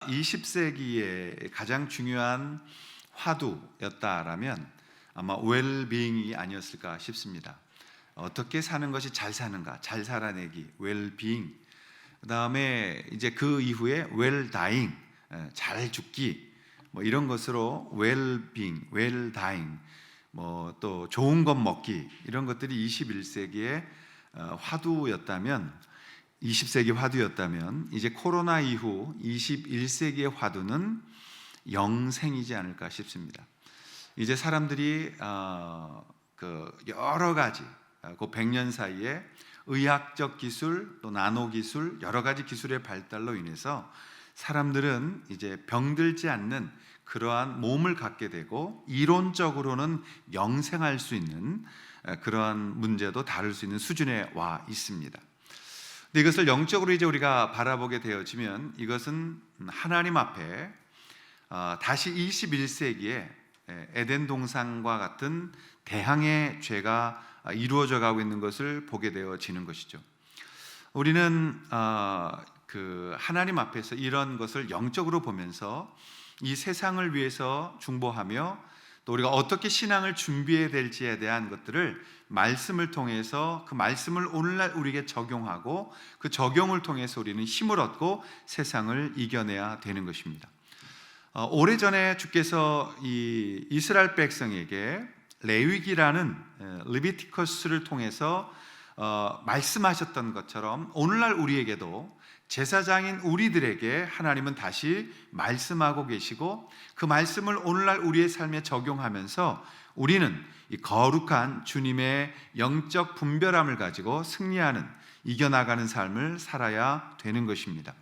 20세기의 가장 중요한 화두였다라면 아마 웰비잉이 아니었을까 싶습니다. 어떻게 사는 것이 잘 사는가, 잘 살아내기, 웰비잉. 그다음에 이제 그 이후에 웰다잉, 잘 죽기, 뭐 이런 것으로 웰빙, 웰다잉, 뭐 또 좋은 것 먹기, 이런 것들이 21세기의 화두였다면, 20세기 화두였다면, 이제 코로나 이후 21세기의 화두는 영생이지 않을까 싶습니다. 이제 사람들이 여러 가지 그 100년 사이에 의학적 기술, 또 나노 기술, 여러 가지 기술의 발달로 인해서 사람들은 이제 병들지 않는 그러한 몸을 갖게 되고, 이론적으로는 영생할 수 있는 그러한 문제도 다룰 수 있는 수준에 와 있습니다. 근데 이것을 영적으로 이제 우리가 바라보게 되어지면, 이것은 하나님 앞에 다시 21세기에 에덴 동산과 같은 대항의 죄가 이루어져 가고 있는 것을 보게 되어지는 것이죠. 우리는 하나님 앞에서 이런 것을 영적으로 보면서 이 세상을 위해서 중보하며, 또 우리가 어떻게 신앙을 준비해야 될지에 대한 것들을 말씀을 통해서, 그 말씀을 오늘날 우리에게 적용하고, 그 적용을 통해서 우리는 힘을 얻고 세상을 이겨내야 되는 것입니다. 오래전에 주께서 이 이스라엘 백성에게 레위기라는 리비티커스를 통해서 말씀하셨던 것처럼, 오늘날 우리에게도 제사장인 우리들에게 하나님은 다시 말씀하고 계시고, 그 말씀을 오늘날 우리의 삶에 적용하면서 우리는 이 거룩한 주님의 영적 분별함을 가지고 승리하는, 이겨나가는 삶을 살아야 되는 것입니다.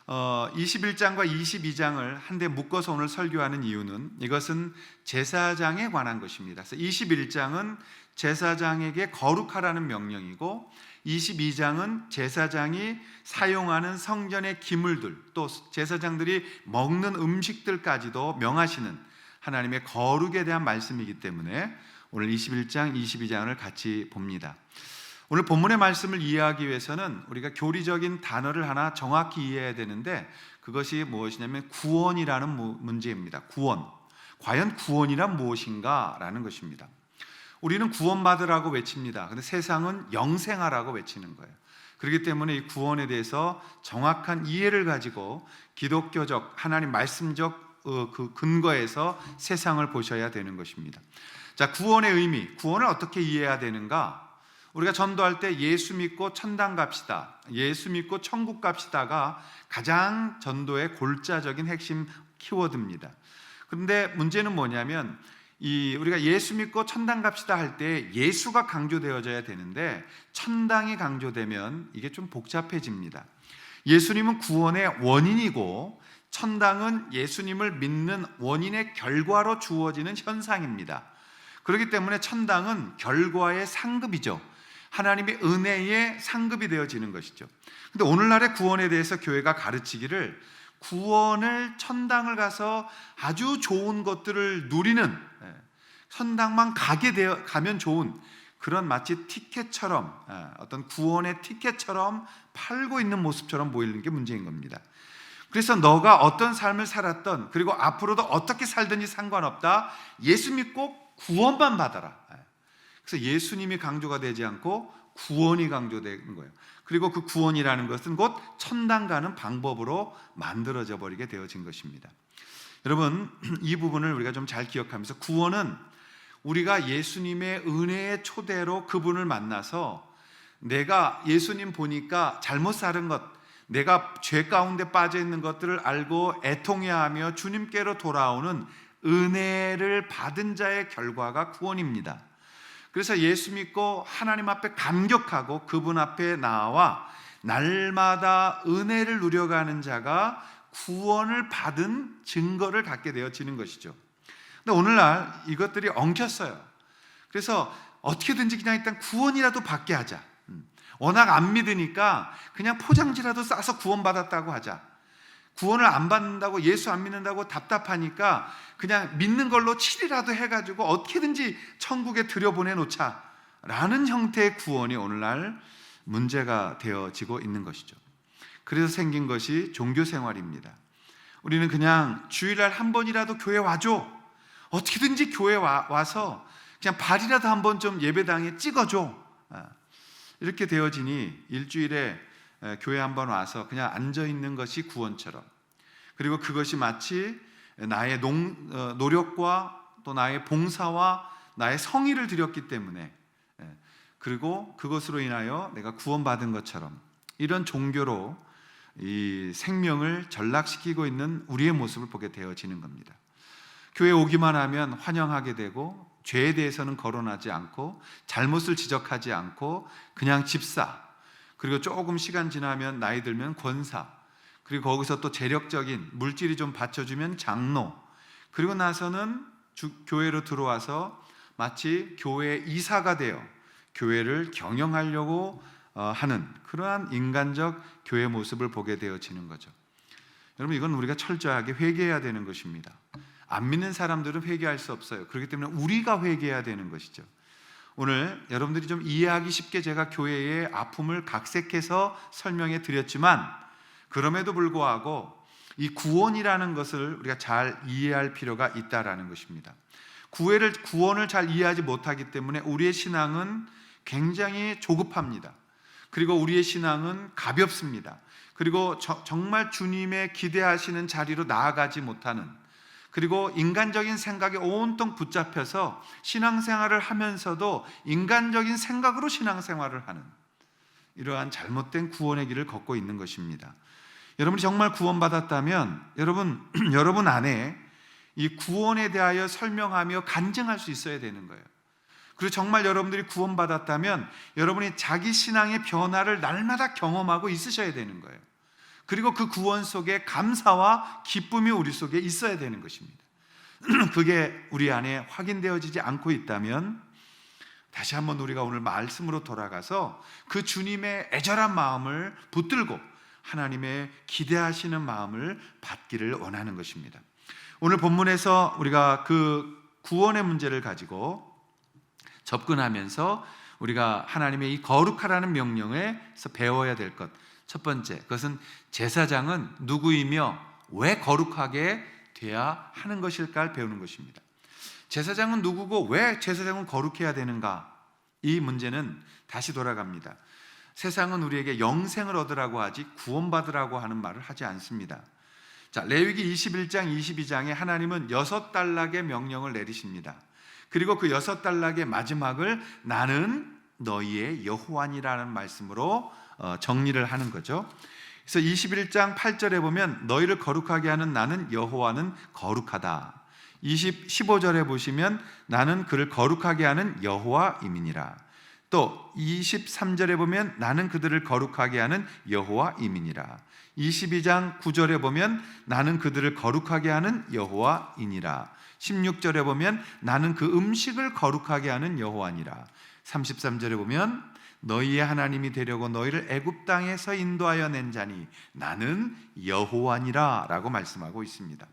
21장과 22장을 한데 묶어서 오늘 설교하는 이유는, 이것은 제사장에 관한 것입니다. 그래서 21장은 제사장에게 거룩하라는 명령이고, 22장은 제사장이 사용하는 성전의 기물들, 또 제사장들이 먹는 음식들까지도 명하시는 하나님의 거룩에 대한 말씀이기 때문에 오늘 21장, 22장을 같이 봅니다. 오늘 본문의 말씀을 이해하기 위해서는 우리가 교리적인 단어를 하나 정확히 이해해야 되는데, 그것이 무엇이냐면 구원이라는 문제입니다. 구원. 과연 구원이란 무엇인가? 라는 것입니다. 우리는 구원받으라고 외칩니다. 그런데 세상은 영생하라고 외치는 거예요. 그렇기 때문에 이 구원에 대해서 정확한 이해를 가지고 기독교적, 하나님 말씀적 그 근거에서 세상을 보셔야 되는 것입니다. 자, 구원의 의미, 구원을 어떻게 이해해야 되는가? 우리가 전도할 때 예수 믿고 천당 갑시다, 예수 믿고 천국 갑시다가 가장 전도의 골자적인 핵심 키워드입니다. 그런데 문제는 뭐냐면, 우리가 예수 믿고 천당 갑시다 할 때 예수가 강조되어져야 되는데, 천당이 강조되면 이게 좀 복잡해집니다. 예수님은 구원의 원인이고, 천당은 예수님을 믿는 원인의 결과로 주어지는 현상입니다. 그렇기 때문에 천당은 결과의 상급이죠. 하나님의 은혜의 상급이 되어지는 것이죠. 그런데 오늘날의 구원에 대해서 교회가 가르치기를, 구원을, 천당을 가서 아주 좋은 것들을 누리는, 천당만 가면 좋은 그런 마치 티켓처럼, 어떤 구원의 티켓처럼 팔고 있는 모습처럼 보이는 게 문제인 겁니다. 그래서 너가 어떤 삶을 살았던, 그리고 앞으로도 어떻게 살든지 상관없다, 예수 믿고 구원만 받아라. 그래서 예수님이 강조가 되지 않고 구원이 강조되는 거예요. 그리고 그 구원이라는 것은 곧 천당 가는 방법으로 만들어져 버리게 되어진 것입니다. 여러분, 이 부분을 우리가 좀 잘 기억하면서, 구원은 우리가 예수님의 은혜의 초대로 그분을 만나서, 내가 예수님 보니까 잘못 살은 것, 내가 죄 가운데 빠져 있는 것들을 알고 애통해하며 주님께로 돌아오는 은혜를 받은 자의 결과가 구원입니다. 그래서 예수 믿고 하나님 앞에 감격하고 그분 앞에 나와 날마다 은혜를 누려가는 자가 구원을 받은 증거를 갖게 되어지는 것이죠. 근데 오늘날 이것들이 엉켰어요. 그래서 어떻게든지 그냥 일단 구원이라도 받게 하자. 워낙 안 믿으니까 그냥 포장지라도 싸서 구원받았다고 하자. 구원을 안 받는다고, 예수 안 믿는다고 답답하니까 그냥 믿는 걸로 칠이라도 해가지고 어떻게든지 천국에 들여보내놓자 라는 형태의 구원이 오늘날 문제가 되어지고 있는 것이죠. 그래서 생긴 것이 종교생활입니다. 우리는 그냥 주일날 한 번이라도 교회 와줘, 어떻게든지 교회 와서 그냥 발이라도 한번 좀 예배당에 찍어줘, 이렇게 되어지니 일주일에 교회 한번 와서 그냥 앉아있는 것이 구원처럼, 그리고 그것이 마치 나의 노력과 또 나의 봉사와 나의 성의를 들였기 때문에, 그리고 그것으로 인하여 내가 구원받은 것처럼, 이런 종교로 이 생명을 전락시키고 있는 우리의 모습을 보게 되어지는 겁니다. 교회 오기만 하면 환영하게 되고, 죄에 대해서는 거론하지 않고, 잘못을 지적하지 않고, 그냥 집사, 그리고 조금 시간 지나면 나이 들면 권사, 그리고 거기서 또 재력적인 물질이 좀 받쳐주면 장로, 그리고 나서는 교회로 들어와서 마치 교회의 이사가 되어 교회를 경영하려고 하는 그러한 인간적 교회 모습을 보게 되어지는 거죠. 여러분, 이건 우리가 철저하게 회개해야 되는 것입니다. 안 믿는 사람들은 회개할 수 없어요. 그렇기 때문에 우리가 회개해야 되는 것이죠. 오늘 여러분들이 좀 이해하기 쉽게 제가 교회의 아픔을 각색해서 설명해 드렸지만, 그럼에도 불구하고 이 구원이라는 것을 우리가 잘 이해할 필요가 있다라는 것입니다. 구원을 잘 이해하지 못하기 때문에 우리의 신앙은 굉장히 조급합니다. 그리고 우리의 신앙은 가볍습니다. 그리고 정말 주님의 기대하시는 자리로 나아가지 못하는, 그리고 인간적인 생각에 온통 붙잡혀서 신앙생활을 하면서도 인간적인 생각으로 신앙생활을 하는, 이러한 잘못된 구원의 길을 걷고 있는 것입니다. 여러분이 정말 구원받았다면 여러분 안에 이 구원에 대하여 설명하며 간증할 수 있어야 되는 거예요. 그리고 정말 여러분들이 구원받았다면 여러분이 자기 신앙의 변화를 날마다 경험하고 있으셔야 되는 거예요. 그리고 그 구원 속에 감사와 기쁨이 우리 속에 있어야 되는 것입니다. 그게 우리 안에 확인되어지지 않고 있다면 다시 한번 우리가 오늘 말씀으로 돌아가서 그 주님의 애절한 마음을 붙들고 하나님의 기대하시는 마음을 받기를 원하는 것입니다. 오늘 본문에서 우리가 그 구원의 문제를 가지고 접근하면서 우리가 하나님의 이 거룩하라는 명령에서 배워야 될 것, 첫 번째, 그것은 제사장은 누구이며 왜 거룩하게 돼야 하는 것일까를 배우는 것입니다. 제사장은 누구고 왜 제사장은 거룩해야 되는가? 이 문제는 다시 돌아갑니다. 세상은 우리에게 영생을 얻으라고 하지 구원받으라고 하는 말을 하지 않습니다. 자, 레위기 21장 22장에 하나님은 6단락의 명령을 내리십니다. 그리고 그 6단락의 마지막을 나는 너희의 여호와니라는 말씀으로 정리를 하는 거죠. 그래서 21장 8절에 보면 너희를 거룩하게 하는 나는 여호와는 거룩하다. 15절에 보시면 나는 그를 거룩하게 하는 여호와임이니라. 또 23절에 보면 나는 그들을 거룩하게 하는 여호와임이니라. 22장 9절에 보면 나는 그들을 거룩하게 하는 여호와이니라. 16절에 보면 나는 그 음식을 거룩하게 하는 여호와니라. 33절에 보면 너희의 하나님이 되려고 너희를 애굽 땅에서 인도하여 낸 자니 나는 여호와니라 라고 말씀하고 있습니다.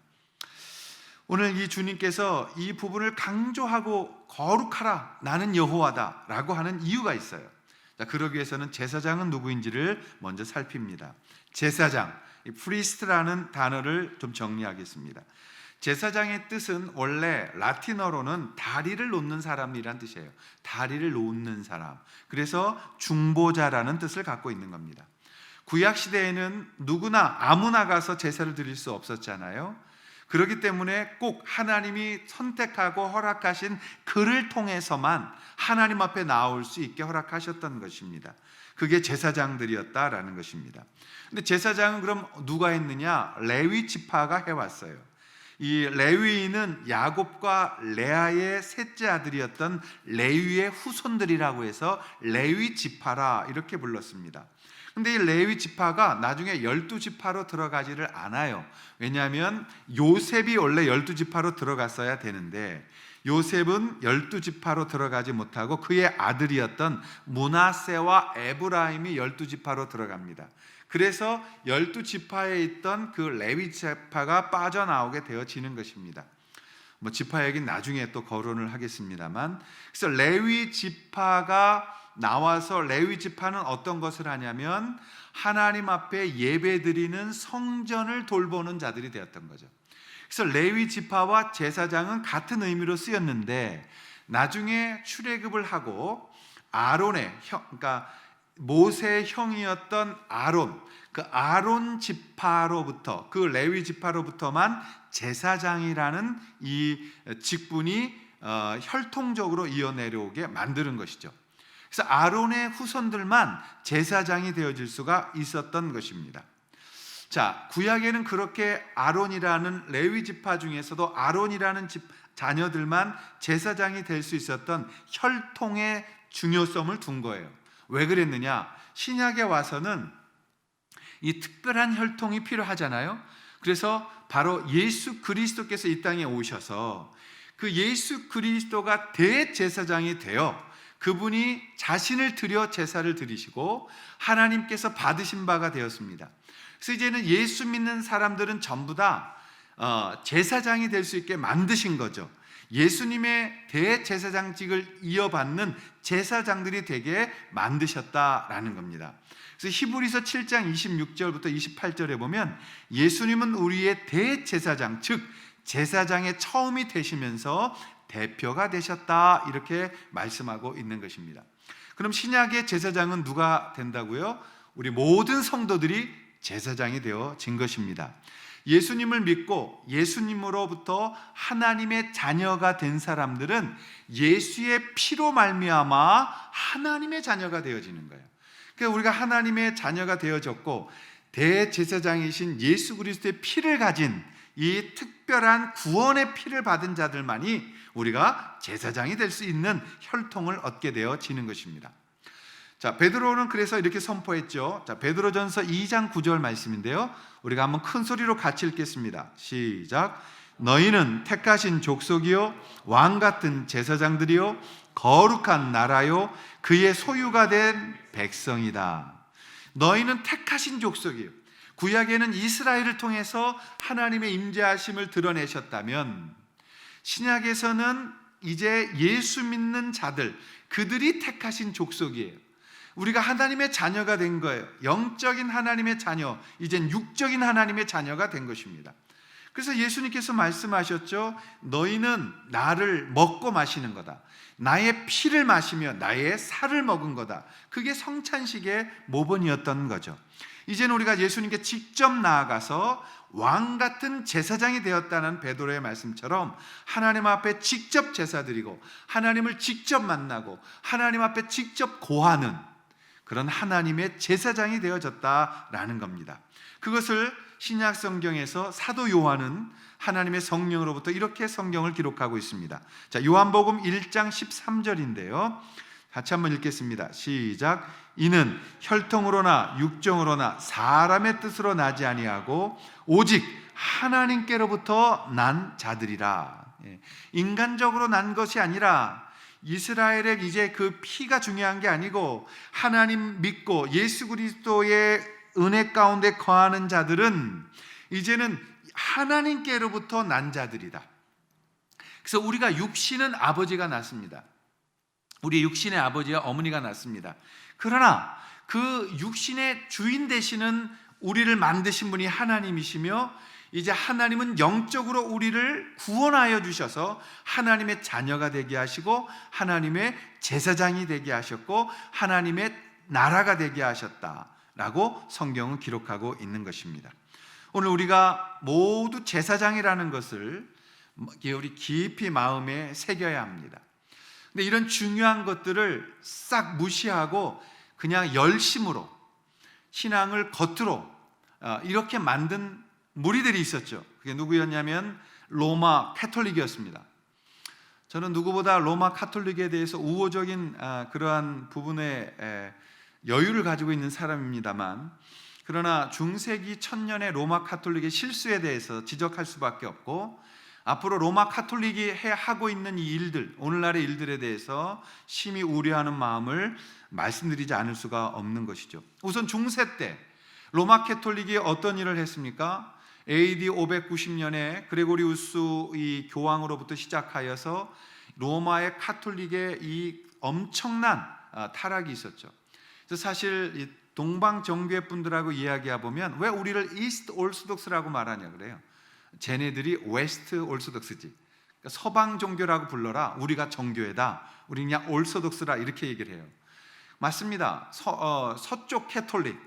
오늘 이 주님께서 이 부분을 강조하고 거룩하라, 나는 여호와다 라고 하는 이유가 있어요. 자, 그러기 위해서는 제사장은 누구인지를 먼저 살핍니다. 제사장, 프리스트라는 단어를 좀 정리하겠습니다. 제사장의 뜻은 원래 라틴어로는 다리를 놓는 사람이란 뜻이에요. 다리를 놓는 사람. 그래서 중보자라는 뜻을 갖고 있는 겁니다. 구약 시대에는 누구나 아무나 가서 제사를 드릴 수 없었잖아요. 그렇기 때문에 꼭 하나님이 선택하고 허락하신 그를 통해서만 하나님 앞에 나올 수 있게 허락하셨던 것입니다. 그게 제사장들이었다라는 것입니다. 근데 제사장은 그럼 누가 했느냐? 레위 지파가 해왔어요. 이 레위인은 야곱과 레아의 셋째 아들이었던 레위의 후손들이라고 해서 레위 지파라 이렇게 불렀습니다. 근데 이 레위 지파가 나중에 12지파로 들어가지를 않아요. 왜냐하면 요셉이 원래 12지파로 들어갔어야 되는데 요셉은 12지파로 들어가지 못하고 그의 아들이었던 므낫세와 에브라임이 12지파로 들어갑니다. 그래서 12지파에 있던 그 레위 지파가 빠져나오게 되어지는 것입니다. 지파 얘기는 나중에 또 거론을 하겠습니다만, 그래서 레위 지파가 나와서 레위 지파는 어떤 것을 하냐면 하나님 앞에 예배드리는 성전을 돌보는 자들이 되었던 거죠. 그래서 레위 지파와 제사장은 같은 의미로 쓰였는데 나중에 출애굽을 하고 아론의 형, 그러니까 모세의 형이었던 아론, 그 아론 지파로부터, 그 레위 지파로부터만 제사장이라는 이 직분이 혈통적으로 이어내려오게 만드는 것이죠. 그래서 아론의 후손들만 제사장이 되어질 수가 있었던 것입니다. 자, 구약에는 그렇게 아론이라는 레위 지파 중에서도 아론이라는 자녀들만 제사장이 될 수 있었던 혈통의 중요성을 둔 거예요. 왜 그랬느냐? 신약에 와서는 이 특별한 혈통이 필요하잖아요. 그래서 바로 예수 그리스도께서 이 땅에 오셔서 그 예수 그리스도가 대제사장이 되어 그분이 자신을 드려 제사를 드리시고 하나님께서 받으신 바가 되었습니다. 그래서 이제는 예수 믿는 사람들은 전부 다 제사장이 될 수 있게 만드신 거죠. 예수님의 대제사장직을 이어받는 제사장들이 되게 만드셨다라는 겁니다. 그래서 히브리서 7장 26절부터 28절에 보면 예수님은 우리의 대제사장, 즉 제사장의 처음이 되시면서 대표가 되셨다, 이렇게 말씀하고 있는 것입니다. 그럼 신약의 제사장은 누가 된다고요? 우리 모든 성도들이 제사장이 되어진 것입니다. 예수님을 믿고 예수님으로부터 하나님의 자녀가 된 사람들은 예수의 피로 말미암아 하나님의 자녀가 되어지는 거예요. 그러니까 우리가 하나님의 자녀가 되어졌고 대제사장이신 예수 그리스도의 피를 가진 이 특별한 구원의 피를 받은 자들만이 우리가 제사장이 될 수 있는 혈통을 얻게 되어지는 것입니다. 자, 베드로는 그래서 이렇게 선포했죠. 자, 베드로전서 2장 9절 말씀인데요. 우리가 한번 큰 소리로 같이 읽겠습니다. 시작. 너희는 택하신 족속이요 왕 같은 제사장들이요 거룩한 나라요 그의 소유가 된 백성이다. 너희는 택하신 족속이요. 구약에는 이스라엘을 통해서 하나님의 임재하심을 드러내셨다면 신약에서는 이제 예수 믿는 자들, 그들이 택하신 족속이에요. 우리가 하나님의 자녀가 된 거예요. 영적인 하나님의 자녀, 이젠 육적인 하나님의 자녀가 된 것입니다. 그래서 예수님께서 말씀하셨죠. 너희는 나를 먹고 마시는 거다. 나의 피를 마시며 나의 살을 먹은 거다. 그게 성찬식의 모본이었던 거죠. 이제는 우리가 예수님께 직접 나아가서 왕 같은 제사장이 되었다는 베드로의 말씀처럼 하나님 앞에 직접 제사드리고 하나님을 직접 만나고 하나님 앞에 직접 고하는 그런 하나님의 제사장이 되어졌다라는 겁니다. 그것을 신약 성경에서 사도 요한은 하나님의 성령으로부터 이렇게 성경을 기록하고 있습니다. 자, 요한복음 1장 13절인데요. 같이 한번 읽겠습니다. 시작. 이는 혈통으로나 육정으로나 사람의 뜻으로 나지 아니하고 오직 하나님께로부터 난 자들이라. 인간적으로 난 것이 아니라 이스라엘의 이제 그 피가 중요한 게 아니고 하나님 믿고 예수 그리스도의 은혜 가운데 거하는 자들은 이제는 하나님께로부터 난 자들이다. 그래서 우리가 육신은 아버지가 낳습니다. 우리 육신의 아버지와 어머니가 낳습니다. 그러나 그 육신의 주인 되시는 우리를 만드신 분이 하나님이시며 이제 하나님은 영적으로 우리를 구원하여 주셔서 하나님의 자녀가 되게 하시고 하나님의 제사장이 되게 하셨고 하나님의 나라가 되게 하셨다라고 성경은 기록하고 있는 것입니다. 오늘 우리가 모두 제사장이라는 것을 우리 깊이 마음에 새겨야 합니다. 근데 이런 중요한 것들을 싹 무시하고 그냥 열심으로 신앙을 겉으로 이렇게 만든 무리들이 있었죠. 그게 누구였냐면 로마 카톨릭이었습니다. 저는 누구보다 로마 카톨릭에 대해서 우호적인 그러한 부분에 여유를 가지고 있는 사람입니다만, 그러나 중세기 1000년의 로마 카톨릭의 실수에 대해서 지적할 수밖에 없고 앞으로 로마 카톨릭이 하고 있는 이 일들, 오늘날의 일들에 대해서 심히 우려하는 마음을 말씀드리지 않을 수가 없는 것이죠. 우선 중세 때 로마 카톨릭이 어떤 일을 했습니까? AD 590년에 그레고리우스 이 교황으로부터 시작하여서 로마의 카톨릭의 이 엄청난 타락이 있었죠. 그래서 사실 이 동방 정교회 분들하고 이야기해 보면 왜 우리를 이스트 올소독스라고 말하냐 그래요. 쟤네들이 웨스트 올소독스지. 그러니까 서방 종교라고 불러라. 우리가 정교회다. 우리는 그냥 올소독스라 이렇게 얘기를 해요. 맞습니다. 서쪽 캐톨릭.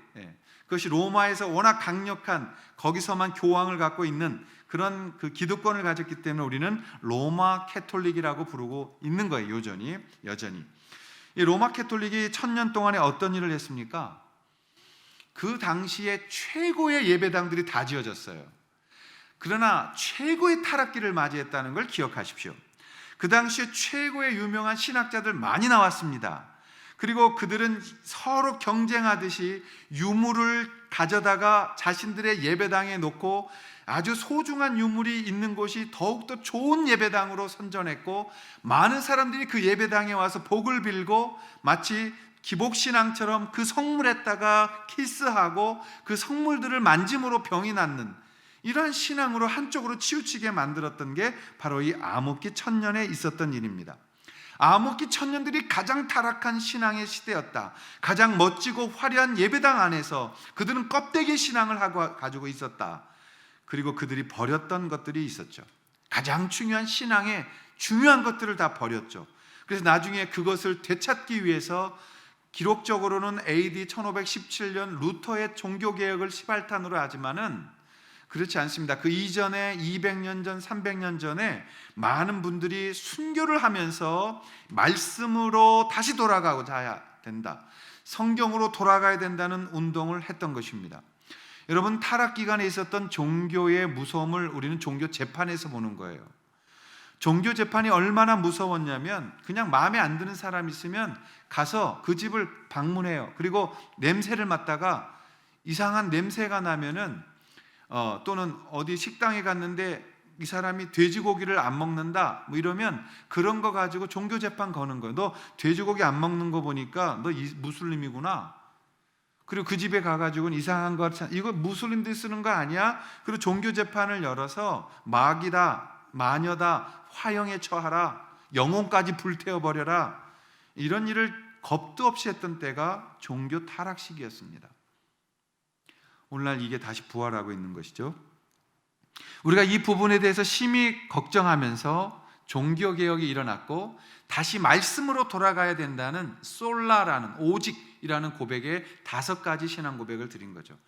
그것이 로마에서 워낙 강력한 거기서만 교황을 갖고 있는 그런 그 기득권을 가졌기 때문에 우리는 로마 캐톨릭이라고 부르고 있는 거예요. 여전히. 이 로마 캐톨릭이 1000년 동안에 어떤 일을 했습니까? 그 당시에 최고의 예배당들이 다 지어졌어요. 그러나 최고의 타락기를 맞이했다는 걸 기억하십시오. 그 당시에 최고의 유명한 신학자들 많이 나왔습니다. 그리고 그들은 서로 경쟁하듯이 유물을 가져다가 자신들의 예배당에 놓고 아주 소중한 유물이 있는 곳이 더욱더 좋은 예배당으로 선전했고, 많은 사람들이 그 예배당에 와서 복을 빌고 마치 기복신앙처럼 그 성물에다가 키스하고 그 성물들을 만짐으로 병이 낫는 이러한 신앙으로 한쪽으로 치우치게 만들었던 게 바로 이 암흑기 1000년에 있었던 일입니다. 암흑기 1000년들이 가장 타락한 신앙의 시대였다. 가장 멋지고 화려한 예배당 안에서 그들은 껍데기 신앙을 가지고 있었다. 그리고 그들이 버렸던 것들이 있었죠. 가장 중요한 신앙의 중요한 것들을 다 버렸죠. 그래서 나중에 그것을 되찾기 위해서 기록적으로는 AD 1517년 루터의 종교개혁을 시발탄으로 하지만은 그렇지 않습니다. 그 이전에 200년 전, 300년 전에 많은 분들이 순교를 하면서 말씀으로 다시 돌아가고자 해야 된다. 성경으로 돌아가야 된다는 운동을 했던 것입니다. 여러분, 타락 기간에 있었던 종교의 무서움을 우리는 종교 재판에서 보는 거예요. 종교 재판이 얼마나 무서웠냐면 그냥 마음에 안 드는 사람 있으면 가서 그 집을 방문해요. 그리고 냄새를 맡다가 이상한 냄새가 나면은 또는 어디 식당에 갔는데 이 사람이 돼지고기를 안 먹는다 뭐 이러면 그런 거 가지고 종교 재판 거는 거예요. 너 돼지고기 안 먹는 거 보니까 너 무슬림이구나. 그리고 그 집에 가가지고는 이상한 거 이거 무슬림들이 쓰는 거 아니야? 그리고 종교 재판을 열어서 마귀다, 마녀다, 화형에 처하라, 영혼까지 불태워버려라, 이런 일을 겁도 없이 했던 때가 종교 타락 시기였습니다. 오늘날 이게 다시 부활하고 있는 것이죠. 우리가 이 부분에 대해서 심히 걱정하면서 종교개혁이 일어났고 다시 말씀으로 돌아가야 된다는 솔라라는 오직이라는 고백의 5가지 신앙 고백을 드린 거죠.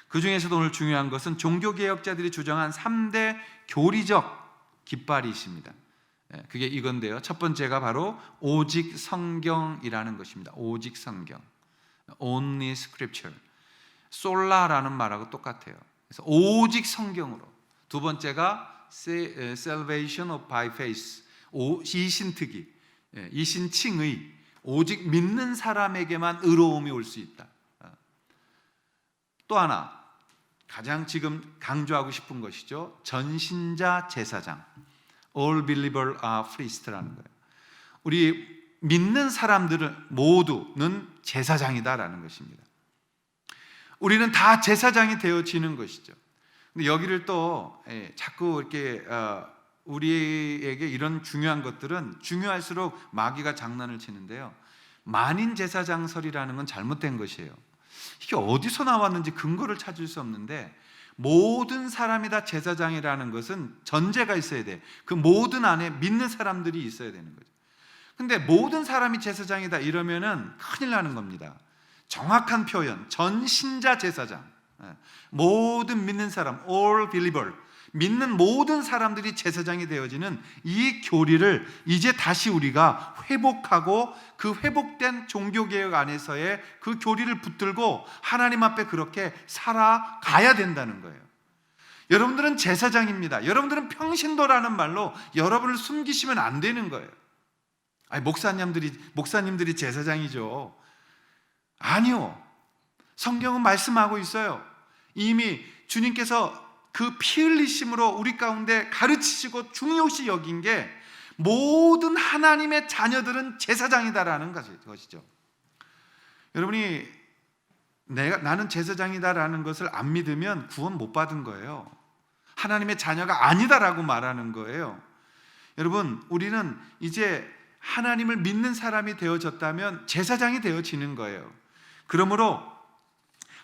그 중에서도 오늘 중요한 것은 종교개혁자들이 주장한 3대 교리적 깃발이 있습니다. 그게 이건데요. 첫 번째가 바로 오직 성경이라는 것입니다. 오직 성경, Only Scripture. 솔라라는 말하고 똑같아요. 그래서 오직 성경으로. 두 번째가 Salvation of by faith, 이신특위, 이신칭의, 오직 믿는 사람에게만 의로움이 올 수 있다. 또 하나, 가장 지금 강조하고 싶은 것이죠. 전신자 제사장, All believer are priest라는 거예요. 우리 믿는 사람들은 모두는 제사장이다라는 것입니다. 우리는 다 제사장이 되어지는 것이죠. 근데 여기를 또 자꾸 이렇게 우리에게 이런 중요한 것들은 중요할수록 마귀가 장난을 치는데요. 만인 제사장설이라는 건 잘못된 것이에요. 이게 어디서 나왔는지 근거를 찾을 수 없는데, 모든 사람이 다 제사장이라는 것은 전제가 있어야 돼. 그 모든 안에 믿는 사람들이 있어야 되는 거죠. 근데 모든 사람이 제사장이다 이러면은 큰일 나는 겁니다. 정확한 표현, 전신자 제사장, 모든 믿는 사람, all believer, 믿는 모든 사람들이 제사장이 되어지는 이 교리를 이제 다시 우리가 회복하고 그 회복된 종교개혁 안에서의 그 교리를 붙들고 하나님 앞에 그렇게 살아가야 된다는 거예요. 여러분들은 제사장입니다. 여러분들은 평신도라는 말로 여러분을 숨기시면 안 되는 거예요. 아니, 목사님들이 제사장이죠. 아니요. 성경은 말씀하고 있어요. 이미 주님께서 그 피 흘리심으로 우리 가운데 가르치시고 중요시 여긴 게 모든 하나님의 자녀들은 제사장이다라는 것이죠. 여러분이 나는 제사장이다라는 것을 안 믿으면 구원 못 받은 거예요. 하나님의 자녀가 아니다라고 말하는 거예요. 여러분, 우리는 이제 하나님을 믿는 사람이 되어졌다면 제사장이 되어지는 거예요. 그러므로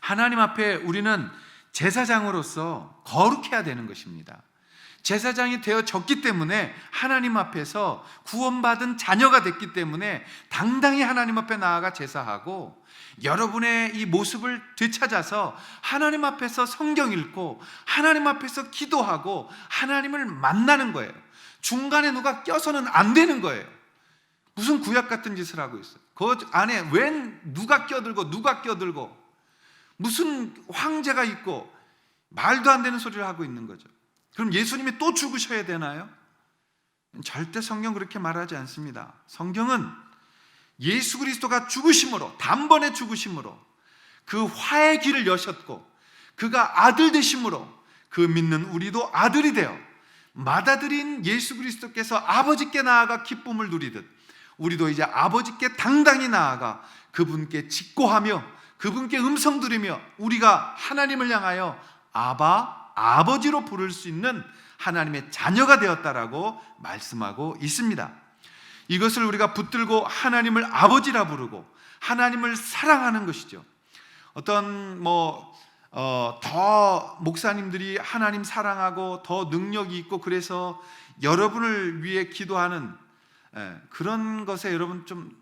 하나님 앞에 우리는 제사장으로서 거룩해야 되는 것입니다. 제사장이 되어졌기 때문에 하나님 앞에서 구원받은 자녀가 됐기 때문에 당당히 하나님 앞에 나아가 제사하고, 여러분의 이 모습을 되찾아서 하나님 앞에서 성경 읽고 하나님 앞에서 기도하고 하나님을 만나는 거예요. 중간에 누가 껴서는 안 되는 거예요. 무슨 구약 같은 짓을 하고 있어요. 그 안에 웬 누가 껴들고 무슨 황제가 있고 말도 안 되는 소리를 하고 있는 거죠. 그럼 예수님이 또 죽으셔야 되나요? 절대 성경 그렇게 말하지 않습니다. 성경은 예수 그리스도가 죽으심으로, 단번에 죽으심으로 그 화의 길을 여셨고, 그가 아들 되심으로 그 믿는 우리도 아들이 되어 맏아들인 예수 그리스도께서 아버지께 나아가 기쁨을 누리듯 우리도 이제 아버지께 당당히 나아가 그분께 직고하며 그분께 음성 들으며 우리가 하나님을 향하여 아바, 아버지로 부를 수 있는 하나님의 자녀가 되었다라고 말씀하고 있습니다. 이것을 우리가 붙들고 하나님을 아버지라 부르고 하나님을 사랑하는 것이죠. 어떤 더 목사님들이 하나님 사랑하고 더 능력이 있고 그래서 여러분을 위해 기도하는 그런 것에 여러분 좀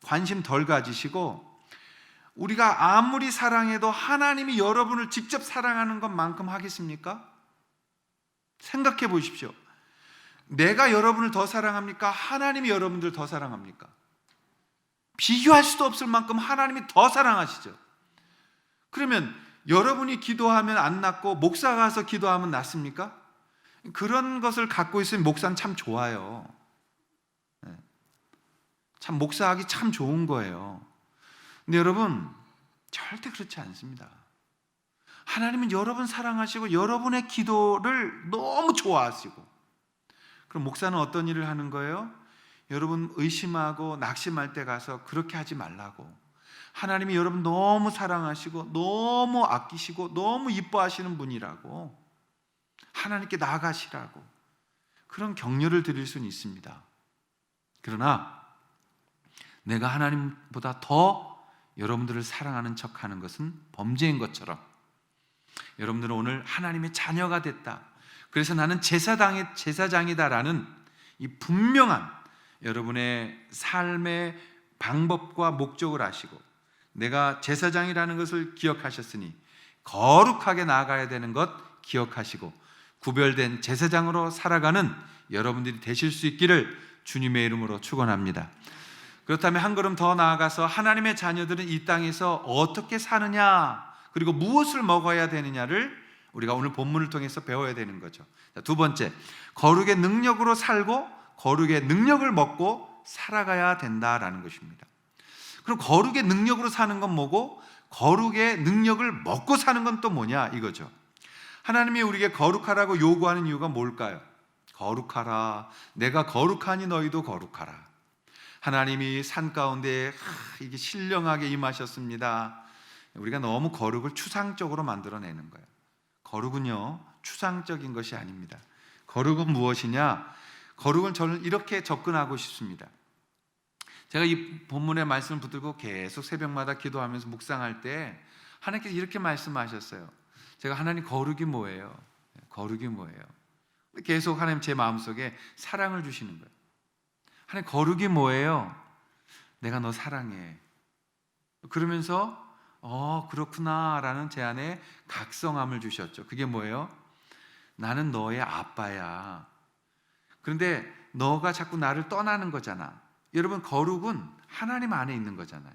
관심 덜 가지시고, 우리가 아무리 사랑해도 하나님이 여러분을 직접 사랑하는 것만큼 하겠습니까? 생각해 보십시오. 내가 여러분을 더 사랑합니까? 하나님이 여러분들 더 사랑합니까? 비교할 수도 없을 만큼 하나님이 더 사랑하시죠. 그러면 여러분이 기도하면 안 낫고 목사가 가서 기도하면 낫습니까? 그런 것을 갖고 있으면 목사는 참 좋아요. 참 목사하기 참 좋은 거예요. 근데 여러분, 절대 그렇지 않습니다. 하나님은 여러분 사랑하시고 여러분의 기도를 너무 좋아하시고, 그럼 목사는 어떤 일을 하는 거예요? 여러분 의심하고 낙심할 때 가서 그렇게 하지 말라고, 하나님이 여러분 너무 사랑하시고 너무 아끼시고 너무 이뻐하시는 분이라고, 하나님께 나아가시라고 그런 격려를 드릴 수는 있습니다. 그러나 내가 하나님보다 더 여러분들을 사랑하는 척하는 것은 범죄인 것처럼, 여러분들은 오늘 하나님의 자녀가 됐다, 그래서 나는 제사장이다라는 이 분명한 여러분의 삶의 방법과 목적을 아시고 내가 제사장이라는 것을 기억하셨으니 거룩하게 나아가야 되는 것 기억하시고 구별된 제사장으로 살아가는 여러분들이 되실 수 있기를 주님의 이름으로 축원합니다. 그렇다면 한 걸음 더 나아가서 하나님의 자녀들은 이 땅에서 어떻게 사느냐, 그리고 무엇을 먹어야 되느냐를 우리가 오늘 본문을 통해서 배워야 되는 거죠. 두 번째, 거룩의 능력으로 살고 거룩의 능력을 먹고 살아가야 된다라는 것입니다. 그럼 거룩의 능력으로 사는 건 뭐고 거룩의 능력을 먹고 사는 건 또 뭐냐 이거죠. 하나님이 우리에게 거룩하라고 요구하는 이유가 뭘까요? 거룩하라, 내가 거룩하니 너희도 거룩하라. 하나님이 산 가운데 이게 신령하게 임하셨습니다. 우리가 너무 거룩을 추상적으로 만들어내는 거예요. 거룩은요, 추상적인 것이 아닙니다. 거룩은 무엇이냐? 거룩은 저는 이렇게 접근하고 싶습니다. 제가 이 본문의 말씀을 붙들고 계속 새벽마다 기도하면서 묵상할 때 하나님께서 이렇게 말씀하셨어요. 제가 하나님 거룩이 뭐예요? 거룩이 뭐예요? 계속 하나님 제 마음속에 사랑을 주시는 거예요. 하나님 거룩이 뭐예요? 내가 너 사랑해. 그러면서 그렇구나 라는 제 안에 각성함을 주셨죠. 그게 뭐예요? 나는 너의 아빠야. 그런데 너가 자꾸 나를 떠나는 거잖아. 여러분, 거룩은 하나님 안에 있는 거잖아요.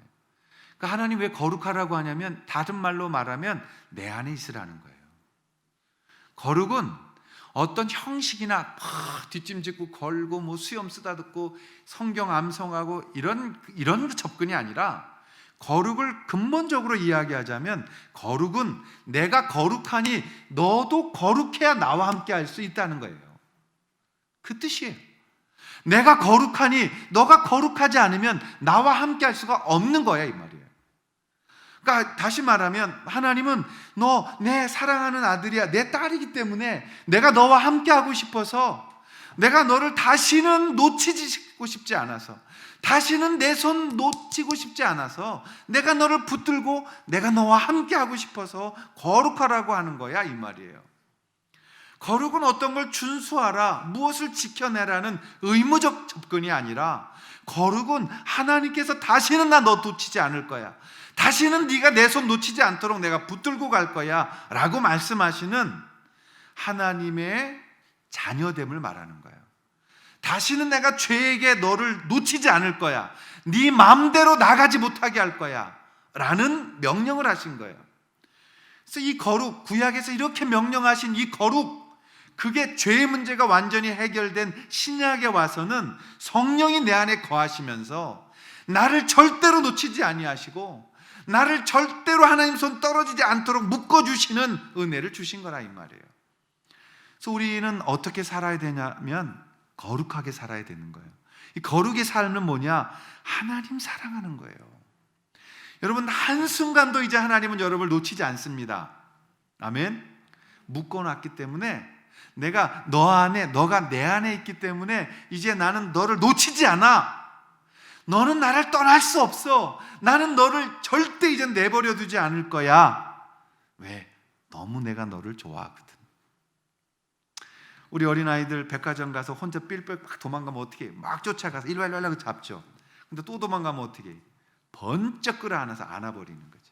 그러니까 하나님 왜 거룩하라고 하냐면, 다른 말로 말하면 내 안에 있으라는 거예요. 거룩은 어떤 형식이나 뒷짐짓고 걸고 수염 쓰다듬고 성경 암송하고 이런 접근이 아니라, 거룩을 근본적으로 이야기하자면 거룩은 내가 거룩하니 너도 거룩해야 나와 함께 할 수 있다는 거예요. 그 뜻이에요. 내가 거룩하니 너가 거룩하지 않으면 나와 함께 할 수가 없는 거야, 이 말이에요. 그러니까 다시 말하면 하나님은 너 내 사랑하는 아들이야, 내 딸이기 때문에 내가 너와 함께 하고 싶어서 내가 너를 다시는 놓치고 싶지 않아서, 다시는 내 손 놓치고 싶지 않아서 내가 너를 붙들고 내가 너와 함께 하고 싶어서 거룩하라고 하는 거야, 이 말이에요. 거룩은 어떤 걸 준수하라, 무엇을 지켜내라는 의무적 접근이 아니라, 거룩은 하나님께서 다시는 나 너 놓치지 않을 거야, 다시는 네가 내 손 놓치지 않도록 내가 붙들고 갈 거야 라고 말씀하시는 하나님의 자녀됨을 말하는 거예요. 다시는 내가 죄에게 너를 놓치지 않을 거야, 네 마음대로 나가지 못하게 할 거야 라는 명령을 하신 거예요. 그래서 이 거룩, 구약에서 이렇게 명령하신 이 거룩, 그게 죄의 문제가 완전히 해결된 신약에 와서는 성령이 내 안에 거하시면서 나를 절대로 놓치지 아니하시고 나를 절대로 하나님 손 떨어지지 않도록 묶어주시는 은혜를 주신 거라, 이 말이에요. 그래서 우리는 어떻게 살아야 되냐면 거룩하게 살아야 되는 거예요. 이 거룩의 삶은 뭐냐? 하나님 사랑하는 거예요. 여러분, 한순간도 이제 하나님은 여러분을 놓치지 않습니다. 아멘. 묶어놨기 때문에, 내가 너 안에, 너가 내 안에 있기 때문에 이제 나는 너를 놓치지 않아. 너는 나를 떠날 수 없어. 나는 너를 절대 이제 내버려 두지 않을 거야. 왜? 너무 내가 너를 좋아하거든. 우리 어린아이들 백화점 가서 혼자 삘삘 막 도망가면 어떻게 해? 막 쫓아가서 일로 하려고 잡죠. 근데 또 도망가면 어떻게 해? 번쩍 끌어안아서 안아버리는 거지.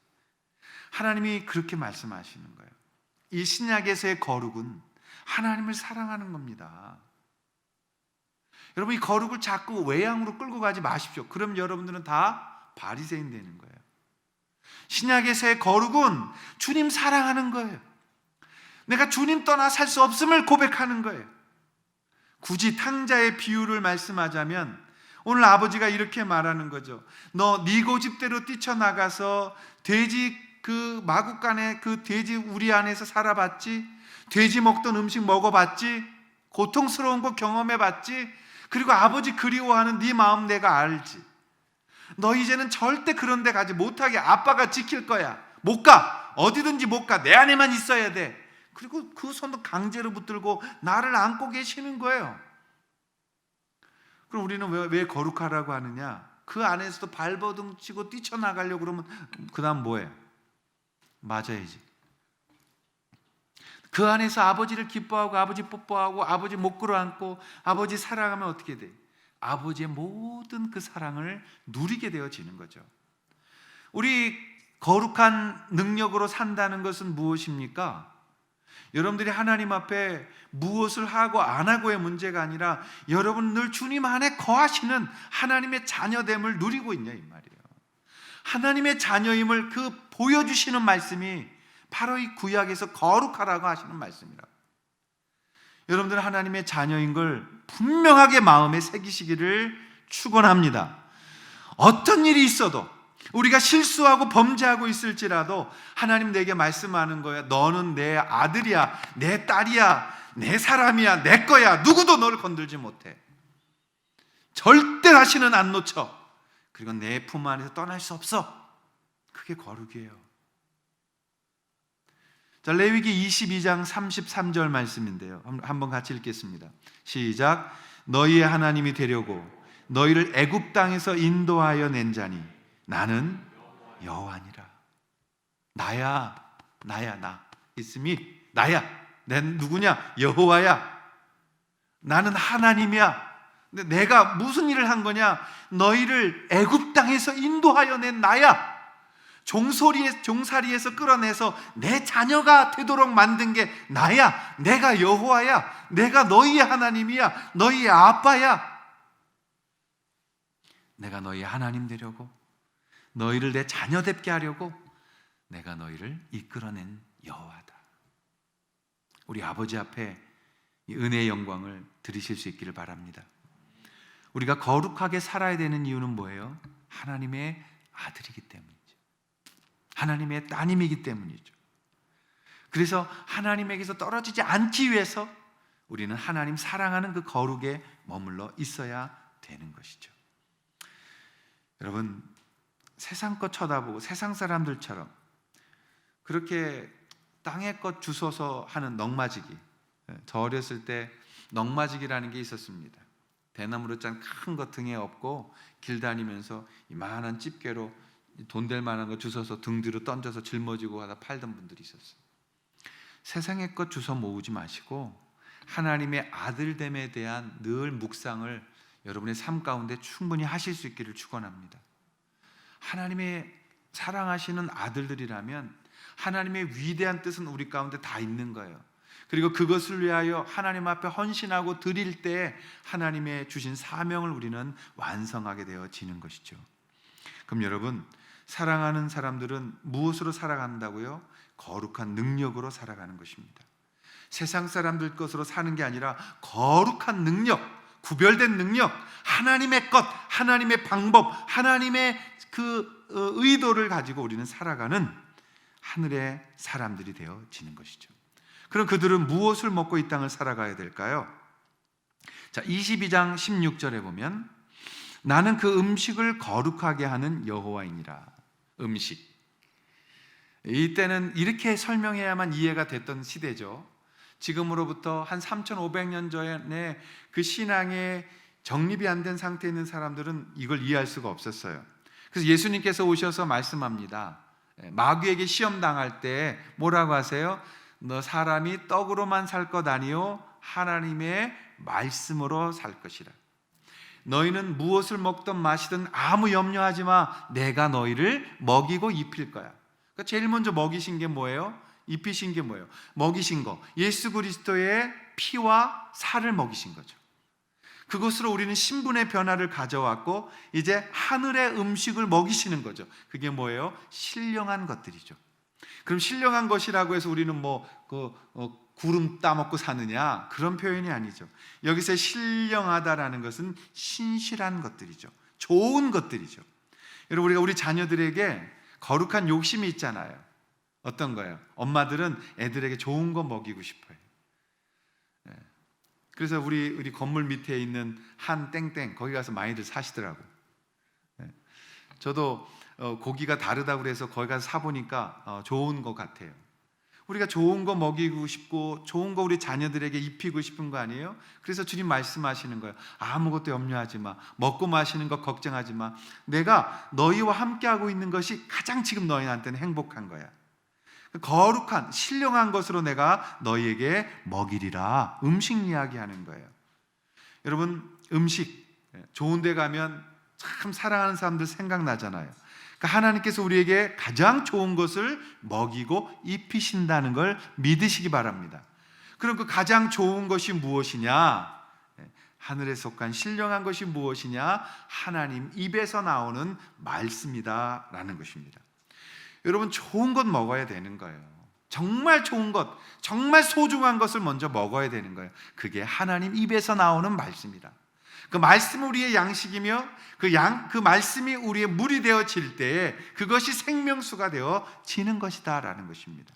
하나님이 그렇게 말씀하시는 거예요. 이 신약에서의 거룩은 하나님을 사랑하는 겁니다. 여러분, 이 거룩을 자꾸 외양으로 끌고 가지 마십시오. 그럼 여러분들은 다 바리새인 되는 거예요. 신약에서의 거룩은 주님 사랑하는 거예요. 내가 주님 떠나 살 수 없음을 고백하는 거예요. 굳이 탕자의 비유를 말씀하자면 오늘 아버지가 이렇게 말하는 거죠. 너 네 고집대로 뛰쳐나가서 돼지 그 마구간에 그 돼지 우리 안에서 살아봤지? 돼지 먹던 음식 먹어봤지? 고통스러운 거 경험해봤지? 그리고 아버지 그리워하는 네 마음 내가 알지. 너 이제는 절대 그런 데 가지 못하게 아빠가 지킬 거야. 못 가. 어디든지 못 가. 내 안에만 있어야 돼. 그리고 그 손도 강제로 붙들고 나를 안고 계시는 거예요. 그럼 우리는 왜 거룩하라고 하느냐? 그 안에서도 발버둥 치고 뛰쳐나가려고 그러면 그 다음 뭐해? 맞아야지. 그 안에서 아버지를 기뻐하고 아버지 뽀뽀하고 아버지 목 끌어안고 아버지 사랑하면 어떻게 돼? 아버지의 모든 그 사랑을 누리게 되어지는 거죠. 우리 거룩한 능력으로 산다는 것은 무엇입니까? 여러분들이 하나님 앞에 무엇을 하고 안 하고의 문제가 아니라 여러분 늘 주님 안에 거하시는 하나님의 자녀됨을 누리고 있냐, 이 말이에요. 하나님의 자녀임을 그 보여주시는 말씀이 바로 이 구약에서 거룩하라고 하시는 말씀이라고. 여러분들은 하나님의 자녀인 걸 분명하게 마음에 새기시기를 축원합니다. 어떤 일이 있어도, 우리가 실수하고 범죄하고 있을지라도 하나님 내게 말씀하는 거야. 너는 내 아들이야, 내 딸이야, 내 사람이야, 내 거야. 누구도 너를 건들지 못해. 절대 다시는 안 놓쳐. 그리고 내 품 안에서 떠날 수 없어. 그게 거룩이에요. 자, 레위기 22장 33절 말씀인데요. 한번 같이 읽겠습니다. 시작. 너희의 하나님이 되려고 너희를 애굽 땅에서 인도하여 낸 자니 나는 여호와니라. 나야, 나 있음이 나야. 난 누구냐? 여호와야. 나는 하나님이야. 근데 내가 무슨 일을 한 거냐? 너희를 애굽 땅에서 인도하여 낸 나야. 종살이에서 끌어내서 내 자녀가 되도록 만든 게 나야. 내가 여호와야. 내가 너희의 하나님이야. 너희의 아빠야. 내가 너희의 하나님 되려고, 너희를 내 자녀답게 하려고 내가 너희를 이끌어낸 여호와다. 우리 아버지 앞에 이 은혜의 영광을 드리실 수 있기를 바랍니다. 우리가 거룩하게 살아야 되는 이유는 뭐예요? 하나님의 아들이기 때문이죠. 하나님의 따님이기 때문이죠. 그래서 하나님에게서 떨어지지 않기 위해서 우리는 하나님 사랑하는 그 거룩에 머물러 있어야 되는 것이죠. 여러분, 세상 것 쳐다보고 세상 사람들처럼 그렇게 땅의 것 주워서 하는 넉마지기, 저 어렸을 때 넉마지기라는 게 있었습니다. 대나무로 짠 큰 거 등에 업고 길 다니면서 이만한 집게로 돈 될 만한 거 주워서 등 뒤로 던져서 짊어지고 하다 팔던 분들이 있었어요. 세상의 것 주워 모으지 마시고 하나님의 아들됨에 대한 늘 묵상을 여러분의 삶 가운데 충분히 하실 수 있기를 축원합니다. 하나님의 사랑하시는 아들들이라면 하나님의 위대한 뜻은 우리 가운데 다 있는 거예요. 그리고 그것을 위하여 하나님 앞에 헌신하고 드릴 때 하나님의 주신 사명을 우리는 완성하게 되어지는 것이죠. 그럼 여러분, 사랑하는 사람들은 무엇으로 살아간다고요? 거룩한 능력으로 살아가는 것입니다. 세상 사람들 것으로 사는 게 아니라 거룩한 능력, 구별된 능력, 하나님의 것, 하나님의 방법, 하나님의 그 의도를 가지고 우리는 살아가는 하늘의 사람들이 되어지는 것이죠. 그럼 그들은 무엇을 먹고 이 땅을 살아가야 될까요? 자, 22장 16절에 보면 나는 그 음식을 거룩하게 하는 여호와이니라. 음식. 이때는 이렇게 설명해야만 이해가 됐던 시대죠. 지금으로부터 한 3,500년 전에 그 신앙에 정립이 안 된 상태에 있는 사람들은 이걸 이해할 수가 없었어요. 그래서 예수님께서 오셔서 말씀합니다. 마귀에게 시험 당할 때 뭐라고 하세요? 너 사람이 떡으로만 살 것 아니요 하나님의 말씀으로 살 것이라. 너희는 무엇을 먹든 마시든 아무 염려하지 마. 내가 너희를 먹이고 입힐 거야. 그러니까 제일 먼저 먹이신 게 뭐예요? 입히신 게 뭐예요? 먹이신 거, 예수 그리스도의 피와 살을 먹이신 거죠. 그것으로 우리는 신분의 변화를 가져왔고 이제 하늘의 음식을 먹이시는 거죠. 그게 뭐예요? 신령한 것들이죠. 그럼 신령한 것이라고 해서 우리는 구름 따먹고 사느냐, 그런 표현이 아니죠. 여기서 신령하다라는 것은 신실한 것들이죠. 좋은 것들이죠. 여러분, 우리가 우리 자녀들에게 거룩한 욕심이 있잖아요. 어떤 거예요? 엄마들은 애들에게 좋은 거 먹이고 싶어요. 그래서 우리 건물 밑에 있는 한 땡땡, 거기 가서 많이들 사시더라고. 저도 고기가 다르다고 그래서 거기 가서 사보니까 좋은 것 같아요. 우리가 좋은 거 먹이고 싶고 좋은 거 우리 자녀들에게 입히고 싶은 거 아니에요? 그래서 주님 말씀하시는 거예요. 아무것도 염려하지 마. 먹고 마시는 거 걱정하지 마. 내가 너희와 함께하고 있는 것이 가장 지금 너희한테는 행복한 거야. 거룩한 신령한 것으로 내가 너희에게 먹이리라. 음식 이야기하는 거예요. 여러분, 음식 좋은 데 가면 참 사랑하는 사람들 생각나잖아요. 그러니까 하나님께서 우리에게 가장 좋은 것을 먹이고 입히신다는 걸 믿으시기 바랍니다. 그럼 그 가장 좋은 것이 무엇이냐? 하늘에 속한 신령한 것이 무엇이냐? 하나님 입에서 나오는 말씀이다 라는 것입니다. 여러분, 좋은 것 먹어야 되는 거예요. 정말 좋은 것, 정말 소중한 것을 먼저 먹어야 되는 거예요. 그게 하나님 입에서 나오는 말씀이다. 그 말씀은 우리의 양식이며 그 말씀이 우리의 물이 되어질 때에 그것이 생명수가 되어지는 것이다 라는 것입니다.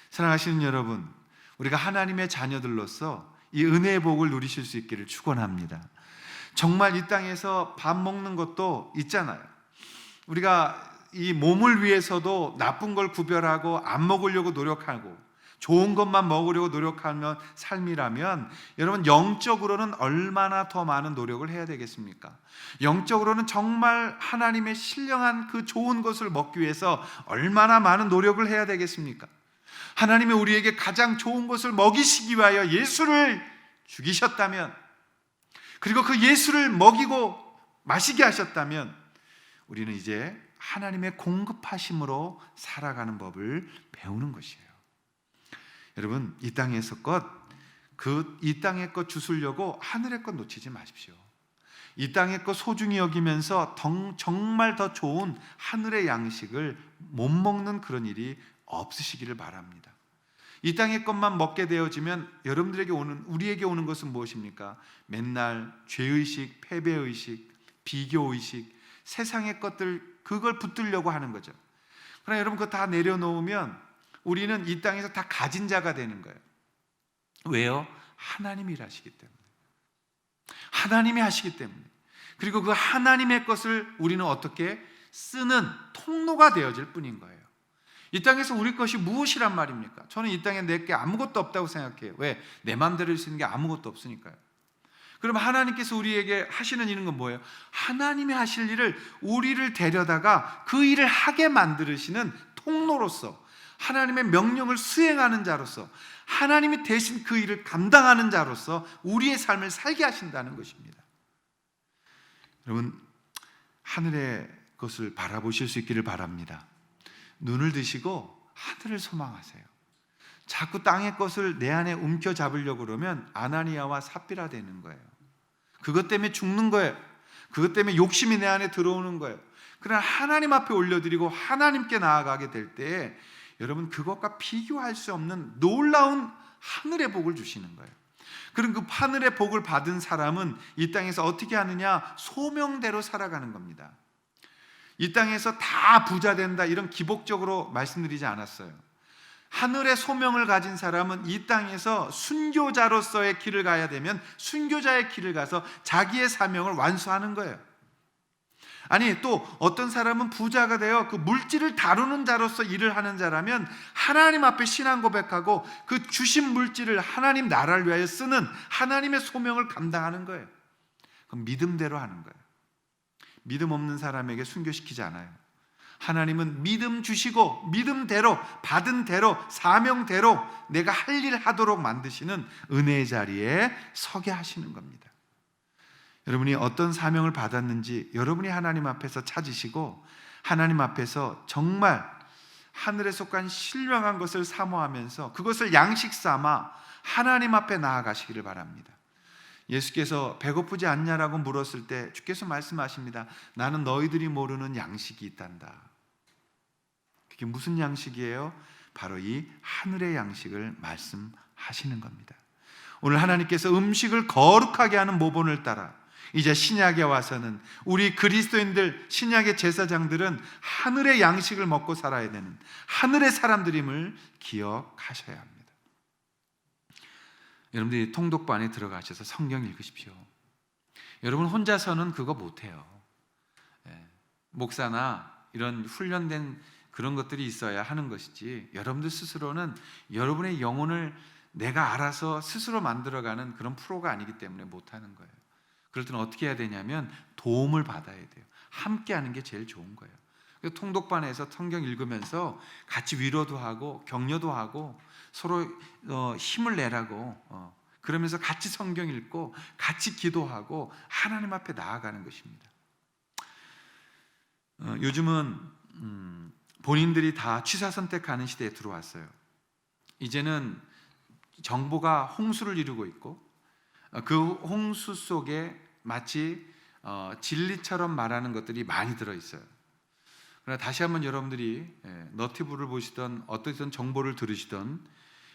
사랑하시는 여러분, 우리가 하나님의 자녀들로서 이 은혜의 복을 누리실 수 있기를 축원합니다. 정말 이 땅에서 밥 먹는 것도 있잖아요. 우리가 이 몸을 위해서도 나쁜 걸 구별하고 안 먹으려고 노력하고 좋은 것만 먹으려고 노력하면 삶이라면 여러분, 영적으로는 얼마나 더 많은 노력을 해야 되겠습니까? 영적으로는 정말 하나님의 신령한 그 좋은 것을 먹기 위해서 얼마나 많은 노력을 해야 되겠습니까? 하나님이 우리에게 가장 좋은 것을 먹이시기 위하여 예수를 죽이셨다면, 그리고 그 예수를 먹이고 마시게 하셨다면 우리는 이제 하나님의 공급하심으로 살아가는 법을 배우는 것이에요. 여러분, 이 땅에서 이 땅의 것 주시려고 하늘의 것 놓치지 마십시오. 이 땅의 것 소중히 여기면서 정말 더 좋은 하늘의 양식을 못 먹는 그런 일이 없으시기를 바랍니다. 이 땅의 것만 먹게 되어지면 우리에게 오는 것은 무엇입니까? 맨날 죄의식, 패배의식, 비교의식, 세상의 것들, 그걸 붙들려고 하는 거죠. 그러나 여러분, 그거 다 내려놓으면 우리는 이 땅에서 다 가진 자가 되는 거예요. 왜요? 하나님이 일하시기 때문에. 하나님이 하시기 때문에. 그리고 그 하나님의 것을 우리는 어떻게 쓰는 통로가 되어질 뿐인 거예요. 이 땅에서 우리 것이 무엇이란 말입니까? 저는 이 땅에 내게 아무것도 없다고 생각해요. 왜? 내 마음대로 할 수 있는 게 아무것도 없으니까요. 그러면 하나님께서 우리에게 하시는 일은 건 뭐예요? 하나님이 하실 일을 우리를 데려다가 그 일을 하게 만드시는 통로로서, 하나님의 명령을 수행하는 자로서, 하나님이 대신 그 일을 감당하는 자로서 우리의 삶을 살게 하신다는 것입니다. 여러분, 하늘의 것을 바라보실 수 있기를 바랍니다. 눈을 드시고 하늘을 소망하세요. 자꾸 땅의 것을 내 안에 움켜잡으려고 그러면 아나니아와 삽비라 되는 거예요. 그것 때문에 죽는 거예요. 그것 때문에 욕심이 내 안에 들어오는 거예요. 그러나 하나님 앞에 올려드리고 하나님께 나아가게 될 때에 여러분, 그것과 비교할 수 없는 놀라운 하늘의 복을 주시는 거예요. 그럼 그 하늘의 복을 받은 사람은 이 땅에서 어떻게 하느냐? 소명대로 살아가는 겁니다. 이 땅에서 다 부자 된다, 이런 기복적으로 말씀드리지 않았어요. 하늘의 소명을 가진 사람은 이 땅에서 순교자로서의 길을 가야 되면 순교자의 길을 가서 자기의 사명을 완수하는 거예요. 아니, 또 어떤 사람은 부자가 되어 그 물질을 다루는 자로서 일을 하는 자라면 하나님 앞에 신앙 고백하고 그 주신 물질을 하나님 나라를 위하여 쓰는 하나님의 소명을 감당하는 거예요. 그럼 믿음대로 하는 거예요. 믿음 없는 사람에게 순교시키지 않아요. 하나님은 믿음 주시고 믿음대로, 받은 대로, 사명대로 내가 할 일 하도록 만드시는 은혜의 자리에 서게 하시는 겁니다. 여러분이 어떤 사명을 받았는지 여러분이 하나님 앞에서 찾으시고 하나님 앞에서 정말 하늘에 속한 신령한 것을 사모하면서 그것을 양식 삼아 하나님 앞에 나아가시기를 바랍니다. 예수께서 배고프지 않냐라고 물었을 때 주께서 말씀하십니다. 나는 너희들이 모르는 양식이 있단다. 그게 무슨 양식이에요? 바로 이 하늘의 양식을 말씀하시는 겁니다. 오늘 하나님께서 음식을 거룩하게 하는 모본을 따라 이제 신약에 와서는 우리 그리스도인들, 신약의 제사장들은 하늘의 양식을 먹고 살아야 되는 하늘의 사람들임을 기억하셔야 합니다. 여러분들이 통독반에 들어가셔서 성경 읽으십시오. 여러분 혼자서는 그거 못해요. 목사나 이런 훈련된 그런 것들이 있어야 하는 것이지, 여러분들 스스로는 여러분의 영혼을 내가 알아서 스스로 만들어가는 그런 프로가 아니기 때문에 못하는 거예요. 그럴 때는 어떻게 해야 되냐면 도움을 받아야 돼요. 함께 하는 게 제일 좋은 거예요. 통독반에서 성경 읽으면서 같이 위로도 하고 격려도 하고 서로 힘을 내라고, 그러면서 같이 성경 읽고 같이 기도하고 하나님 앞에 나아가는 것입니다. 요즘은 본인들이 다 취사 선택하는 시대에 들어왔어요. 이제는 정보가 홍수를 이루고 있고 그 홍수 속에 마치 진리처럼 말하는 것들이 많이 들어있어요. 그러나 다시 한번 여러분들이 너티브를 보시던 어떤 정보를 들으시던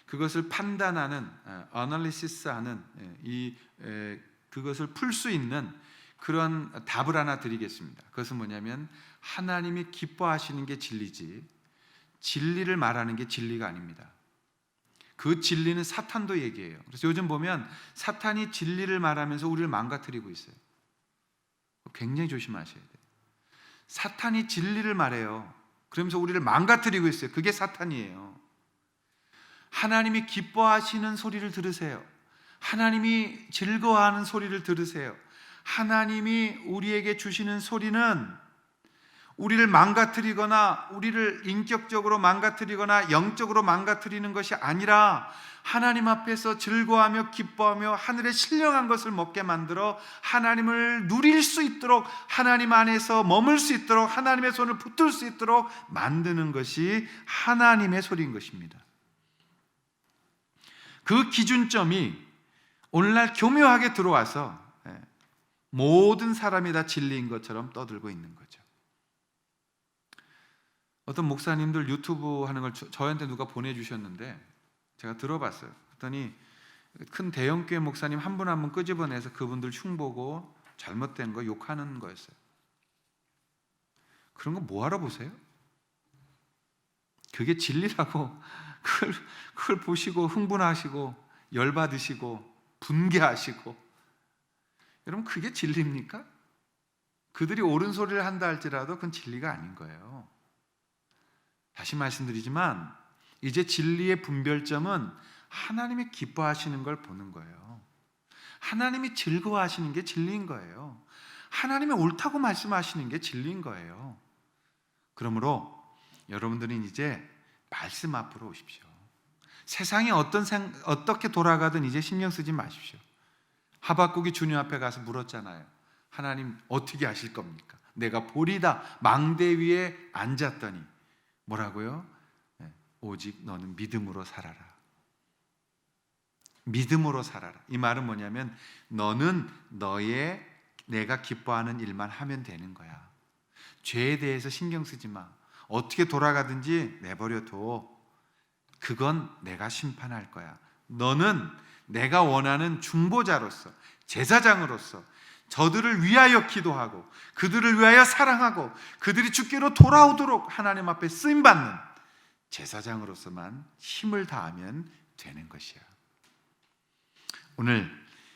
그것을 판단하는, 어널리시스하는 그것을 풀 수 있는 그런 답을 하나 드리겠습니다. 그것은 뭐냐면 하나님이 기뻐하시는 게 진리지 진리를 말하는 게 진리가 아닙니다. 그 진리는 사탄도 얘기해요. 그래서 요즘 보면 사탄이 진리를 말하면서 우리를 망가뜨리고 있어요. 굉장히 조심하셔야 돼요. 사탄이 진리를 말해요. 그러면서 우리를 망가뜨리고 있어요. 그게 사탄이에요. 하나님이 기뻐하시는 소리를 들으세요. 하나님이 즐거워하는 소리를 들으세요. 하나님이 우리에게 주시는 소리는 우리를 망가뜨리거나 우리를 인격적으로 망가뜨리거나 영적으로 망가뜨리는 것이 아니라 하나님 앞에서 즐거워하며 기뻐하며 하늘의 신령한 것을 먹게 만들어 하나님을 누릴 수 있도록, 하나님 안에서 머물 수 있도록, 하나님의 손을 붙들 수 있도록 만드는 것이 하나님의 소리인 것입니다. 그 기준점이 오늘날 교묘하게 들어와서 모든 사람이 다 진리인 것처럼 떠들고 있는 거죠. 어떤 목사님들 유튜브 하는 걸 저한테 누가 보내주셨는데 제가 들어봤어요. 그랬더니 큰 대형교회 목사님 한 분 한 분 끄집어내서 그분들 흉보고 잘못된 거 욕하는 거였어요. 그런 거 뭐하러 보세요? 그게 진리라고 그걸 보시고 흥분하시고 열받으시고 분개하시고, 여러분 그게 진리입니까? 그들이 옳은 소리를 한다 할지라도 그건 진리가 아닌 거예요. 다시 말씀드리지만 이제 진리의 분별점은 하나님이 기뻐하시는 걸 보는 거예요. 하나님이 즐거워하시는 게 진리인 거예요. 하나님이 옳다고 말씀하시는 게 진리인 거예요. 그러므로 여러분들은 이제 말씀 앞으로 오십시오. 세상이 어떻게 돌아가든 이제 신경 쓰지 마십시오. 하박국이 주님 앞에 가서 물었잖아요. 하나님 어떻게 하실 겁니까? 내가 보리다 망대 위에 앉았더니 뭐라고요? 오직 너는 믿음으로 살아라. 믿음으로 살아라. 이 말은 뭐냐면 너는 너의 내가 기뻐하는 일만 하면 되는 거야. 죄에 대해서 신경 쓰지 마. 어떻게 돌아가든지 내버려둬. 그건 내가 심판할 거야. 너는 내가 원하는 중보자로서, 제사장으로서 저들을 위하여 기도하고 그들을 위하여 사랑하고 그들이 주께로 돌아오도록 하나님 앞에 쓰임받는 제사장으로서만 힘을 다하면 되는 것이야. 오늘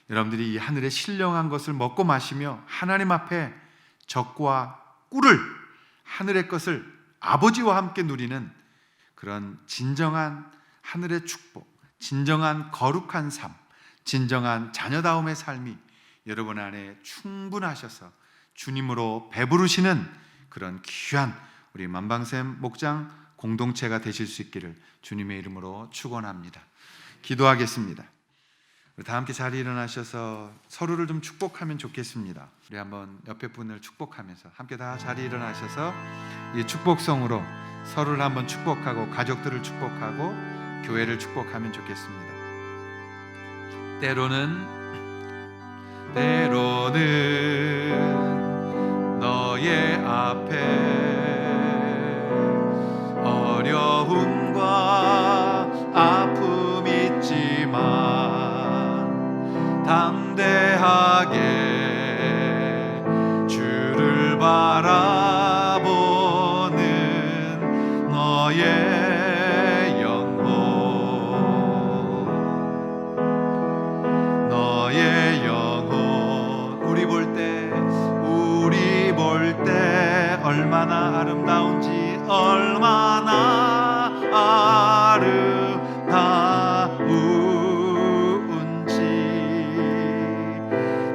여러분들이 이 하늘의 신령한 것을 먹고 마시며 하나님 앞에 적과 꿀을, 하늘의 것을 아버지와 함께 누리는 그런 진정한 하늘의 축복, 진정한 거룩한 삶, 진정한 자녀다움의 삶이 여러분 안에 충분하셔서 주님으로 배부르시는 그런 귀한 우리 만방샘 목장 공동체가 되실 수 있기를 주님의 이름으로 축원합니다. 기도하겠습니다. 우리 다 함께 자리에 일어나셔서 서로를 좀 축복하면 좋겠습니다. 우리 한번 옆에 분을 축복하면서 함께 다 자리에 일어나셔서 이 축복성으로 서로를 한번 축복하고 가족들을 축복하고 교회를 축복하면 좋겠습니다. 때로는 너의 앞에 어려움과 아픔 있지만 담대하게 주를 바라보는 너의 영혼 우리 볼 때 얼마나 아름다운지 얼마나 아름다운지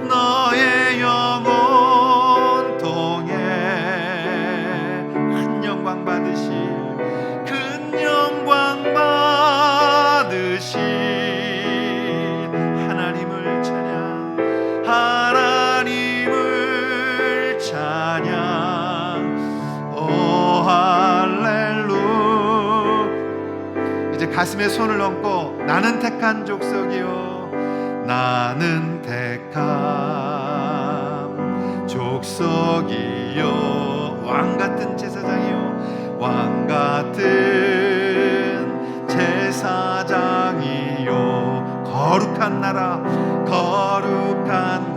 너의 영혼 통해 큰 영광 받으실 하나님을 찬양 오 할렐루야. 이제 가슴에 손을 얹고 나는 택한 족속이요 나는 택한 족속이요 왕같은 제사장이요 왕같은 제사장이요 거룩한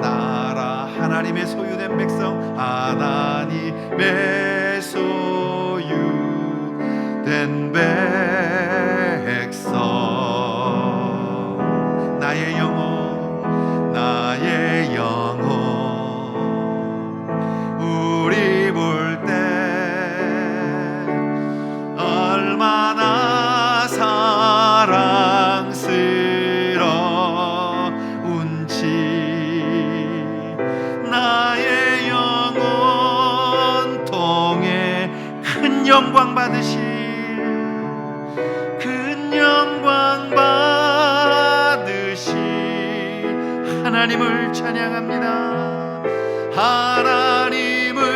나라 하나님의 소유된 백성 하나님의 소유된 백성 나의 영혼 우리 볼 때 얼마나 사랑스러운지 나의 영혼 통해 큰 영광 받으실 하나님을 찬양합니다. 하나님을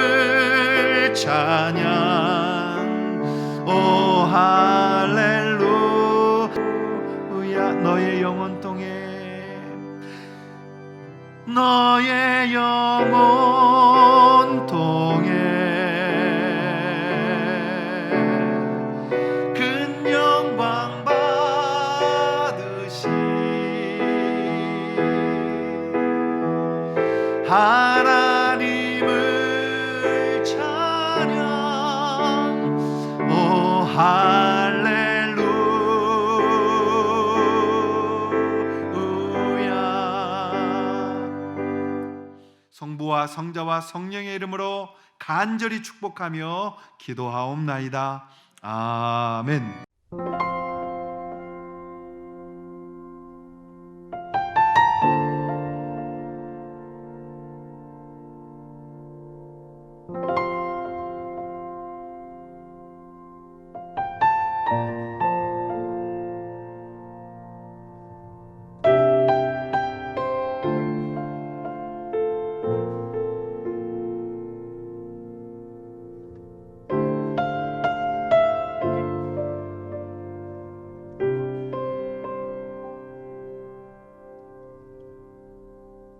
찬양 오 할렐루야. 너의 영혼 통해 큰 영광 받으시 하나님을 찬양 오 할렐루야. 성부와 성자와 성령의 이름으로 간절히 축복하며 기도하옵나이다. 아멘.